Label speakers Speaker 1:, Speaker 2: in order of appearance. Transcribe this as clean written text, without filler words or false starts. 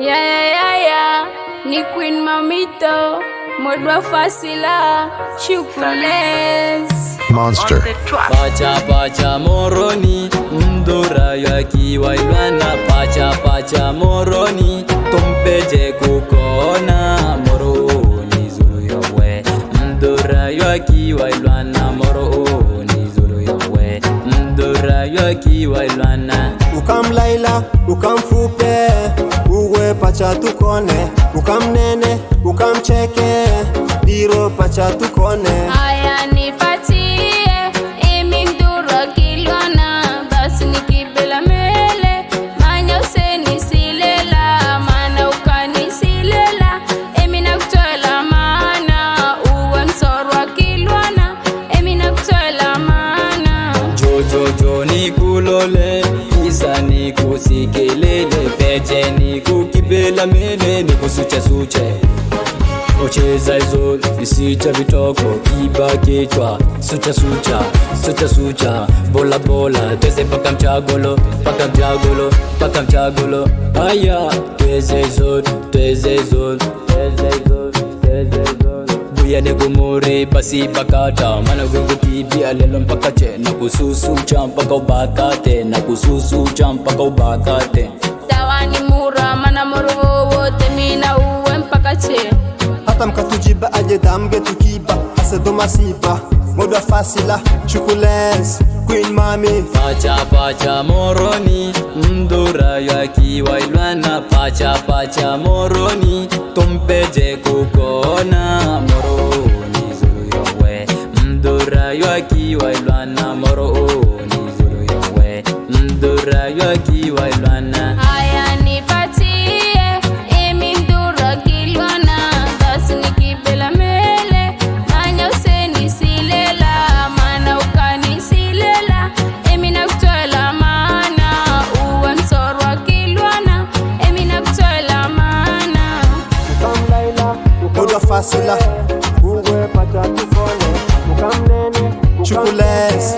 Speaker 1: Yeah, ni Queen Mamito, Modwa Fasila, Shukules
Speaker 2: Monster.
Speaker 3: Pacha moroni, mdura yaki wailwana. Pacha moroni, tumpeje kukona. Moroni zulu yawe, mdura yaki wailwana. Moroni zulu yawe, mdura yaki wailwana.
Speaker 4: Ukam Laila, ukam fupe, uwe pacha tukone. Ukam nene, ukam cheke, diro pacha tukone.
Speaker 1: Aya nipatie, imi mdura kilwana. Basi nikibela mele, manya useni silela. Mana ukani silela, emi nakutoela mana. Uwe msorwa kilwana, emi nakutoela mana.
Speaker 3: Jojo ni kulole, isa ni kusikelele. Peche ni kukibela mele, ni kusuche. Ocheza izol, isicha vitoko, kiba kichwa. Sucha, bola. Tweze paka mchagolo. Aya, tweze izol. Buya de gumuri, basi bakata. Mana gungu kibia lelo mpaka che. Na kususu mpaka ubakate.
Speaker 1: Tawani mura, mana moro wote mina uwe mpaka che.
Speaker 4: Hata mkatujiba aje damge tukiba. Asedo masiba, Modwa Fasila, Shukules, Queen Mami.
Speaker 3: Pacha moroni, mdura yaki wailwana. Pacha moroni, tumpeje kukona. Moroni zulu yawe, mdura yaki wailwana. Moroni zulu yawe, mdura yaki wailwana.
Speaker 1: Aya nipatie, imi mdura kilwana. Basi nikibela mele, manya useni silela. Mana ukani silela, emi nakutoela mana. Uwe msorwa kilwana, emi nakutoela mana.
Speaker 4: Ukam Laila, Modwa Fasila, uwe pacha tukone. Ukam nene, Shukules,